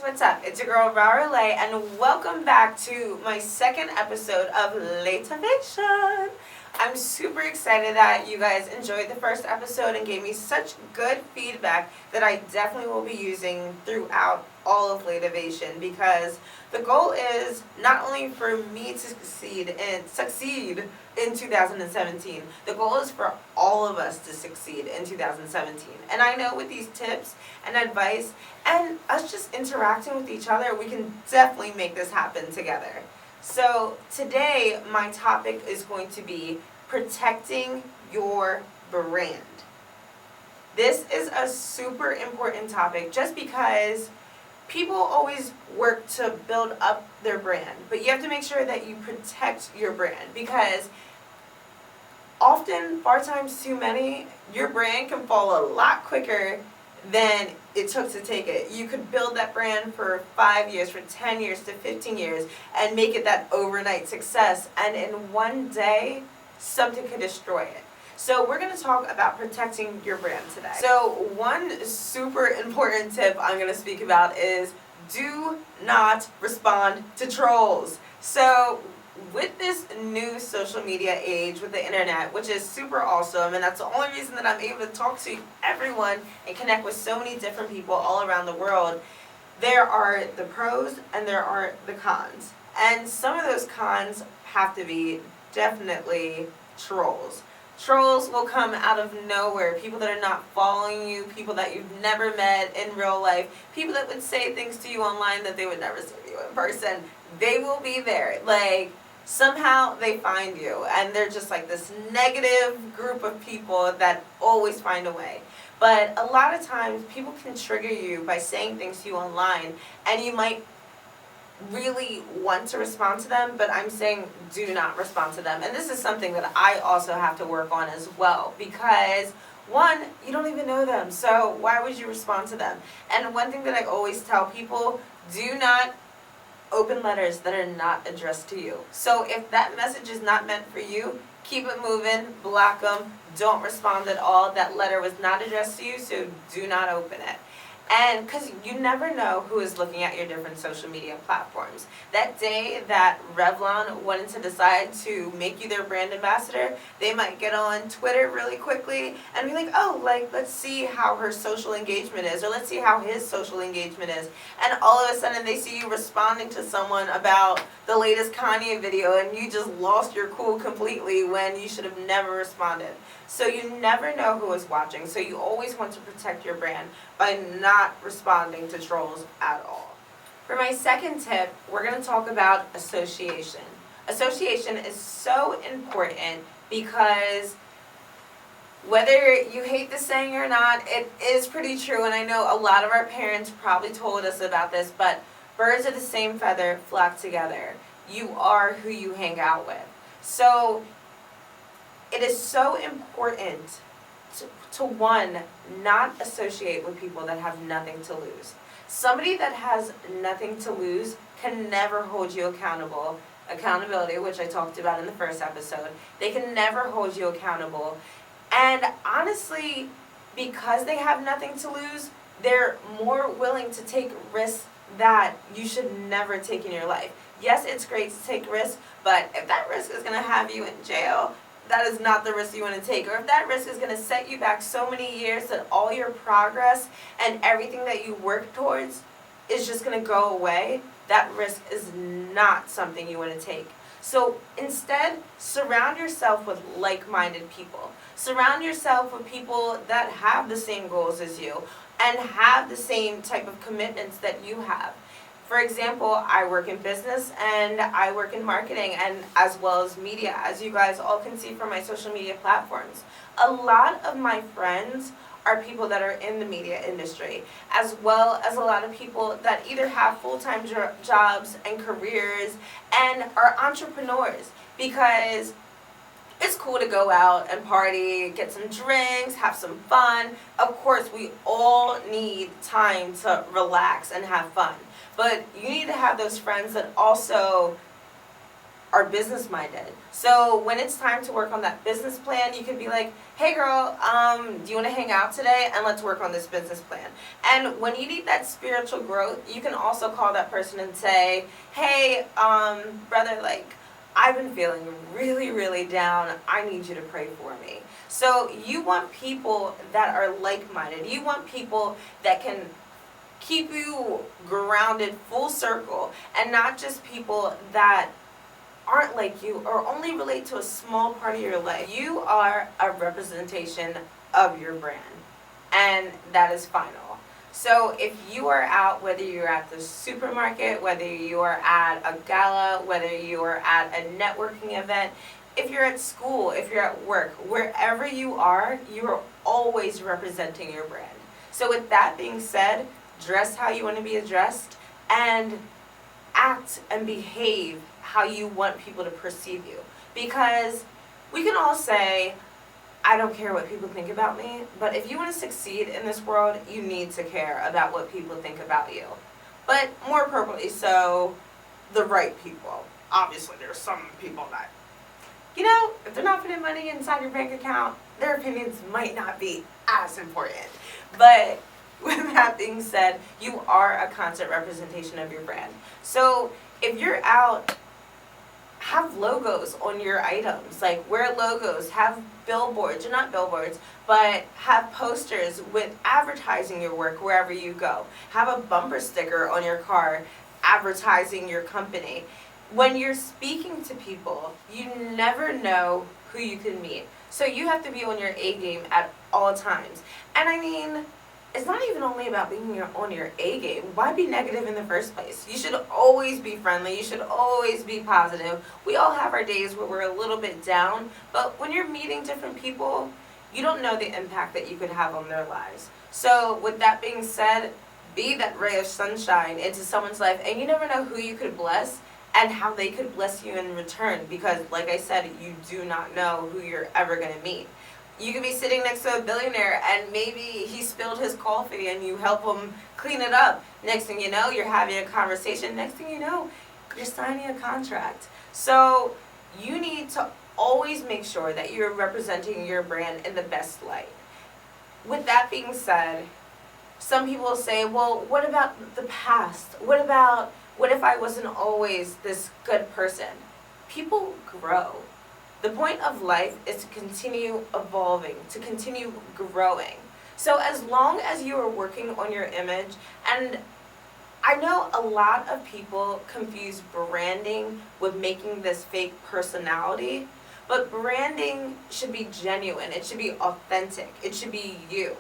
What's up? It's your girl Raro Lae, and welcome back to my second episode of Laetivation. I'm super excited that you guys enjoyed the first episode and gave me such good feedback that I definitely will be using throughout all of Laetivation, because the goal is not only for me to succeed in 2017, the goal is for all of us to succeed in 2017. And I know with these tips and advice and us just interacting with each other, we can definitely make this happen together. So today my topic is going to be protecting your brand. This is a super important topic just because people always work to build up their brand, but you have to make sure that you protect your brand, because often, far times too many, your brand can fall a lot quicker than it took to take it. You could build that brand for 5 years, for 10 years to 15 years, and make it that overnight success, and in one day, something could destroy it. So we're going to talk about protecting your brand today. So one super important tip I'm going to speak about is do not respond to trolls. So with this new social media age, with the internet, which is super awesome, and that's the only reason that I'm able to talk to everyone and connect with so many different people all around the world, there are the pros and there are the cons. And some of those cons have to be definitely trolls. Trolls will come out of nowhere. People that are not following you, people that you've never met in real life, people that would say things to you online that they would never say to you in person. They will be there. Like, somehow they find you, and they're just like this negative group of people that always find a way. But a lot of times people can trigger you by saying things to you online, and you might really want to respond to them, but I'm saying do not respond to them. And this is something that I also have to work on as well, because one, you don't even know them, so why would you respond to them? And one thing that I always tell people, do not open letters that are not addressed to you. So if that message is not meant for you, keep it moving, block them, don't respond at all. That letter was not addressed to you, so do not open it. And because you never know who is looking at your different social media platforms. That day that Revlon wanted to decide to make you their brand ambassador, they might get on Twitter really quickly and be like, oh, let's see how her social engagement is, or let's see how his social engagement is. And all of a sudden they see you responding to someone about the latest Kanye video, and you just lost your cool completely when you should have never responded. So you never know who is watching, so you always want to protect your brand by not responding to trolls at all. For my second tip, we're going to talk about association. Association is so important because whether you hate the saying or not, it is pretty true, and I know a lot of our parents probably told us about this, but birds of the same feather flock together. You are who you hang out with. So it is so important to one, not associate with people that have nothing to lose. Somebody that has nothing to lose can never hold you accountable. Accountability, which I talked about in the first episode, they can never hold you accountable. And honestly, because they have nothing to lose, they're more willing to take risks that you should never take in your life. Yes, it's great to take risks, but if that risk is going to have you in jail, that is not the risk you want to take. Or if that risk is going to set you back so many years that all your progress and everything that you work towards is just going to go away, that risk is not something you want to take. So instead, surround yourself with like-minded people. Surround yourself with people that have the same goals as you and have the same type of commitments that you have. For example, I work in business and I work in marketing, and as well as media, as you guys all can see from my social media platforms. A lot of my friends are people that are in the media industry, as well as a lot of people that either have full-time jobs and careers and are entrepreneurs, because it's cool to go out and party, get some drinks, have some fun. Of course, we all need time to relax and have fun. But you need to have those friends that also are business minded. So when it's time to work on that business plan, you could be like, hey girl, do you want to hang out today and let's work on this business plan? And when you need that spiritual growth, you can also call that person and say, hey, brother, like, I've been feeling really, really down. I need you to pray for me. So you want people that are like-minded. You want people that can keep you grounded full circle, and not just people that aren't like you or only relate to a small part of your life. You are a representation of your brand, and that is final. So if you are out, whether you're at the supermarket, whether you are at a gala, whether you are at a networking event, if you're at school, if you're at work, wherever you are always representing your brand. So with that being said, dress how you want to be addressed, and act and behave how you want people to perceive you. Because we can all say, I don't care what people think about me, but if you want to succeed in this world, you need to care about what people think about you. But more appropriately so, the right people. Obviously, there's some people that, if they're not putting money inside your bank account, their opinions might not be as important. But with that being said, you are a constant representation of your brand. So if you're out, have logos on your items. Like, wear logos, have billboards, or not billboards, but have posters with advertising your work wherever you go. Have a bumper sticker on your car advertising your company. When you're speaking to people, you never know who you can meet. So you have to be on your A game at all times. And I mean, it's not even only about being on your A game. Why be negative in the first place? You should always be friendly. You should always be positive. We all have our days where we're a little bit down, but when you're meeting different people, you don't know the impact that you could have on their lives. So with that being said, be that ray of sunshine into someone's life, and you never know who you could bless and how they could bless you in return, because like I said, you do not know who you're ever going to meet. You could be sitting next to a billionaire and maybe he spilled his coffee and you help him clean it up. Next thing you know, you're having a conversation. Next thing you know, you're signing a contract. So you need to always make sure that you're representing your brand in the best light. With that being said, some people say, well, what about the past? What if I wasn't always this good person? People grow. The point of life is to continue evolving, to continue growing. So as long as you are working on your image, and I know a lot of people confuse branding with making this fake personality, but branding should be genuine. It should be authentic. It should be you.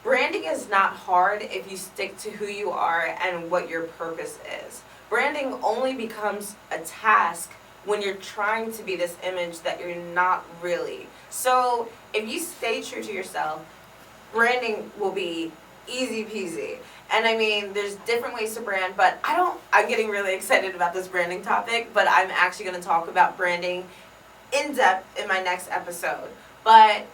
Branding is not hard if you stick to who you are and what your purpose is. Branding only becomes a task when you're trying to be this image that you're not really. So if you stay true to yourself, branding will be easy peasy. And I mean, there's different ways to brand, but I'm getting really excited about this branding topic, but I'm actually going to talk about branding in depth in my next episode. But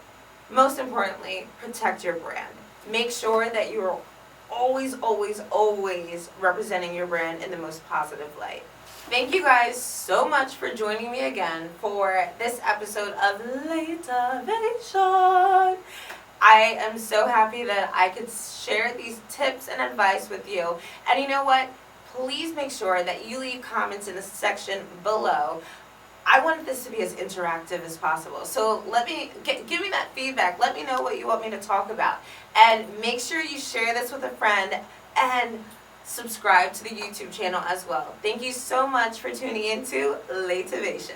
most importantly, protect your brand. Make sure that you're always, always, always representing your brand in the most positive light. Thank you guys so much for joining me again for this episode of Laetivation. I am so happy that I could share these tips and advice with you. And you know what? Please make sure that you leave comments in the section below. I want this to be as interactive as possible. So give me that feedback. Let me know what you want me to talk about. And make sure you share this with a friend and subscribe to the YouTube channel as well. Thank you so much for tuning into Laetivation.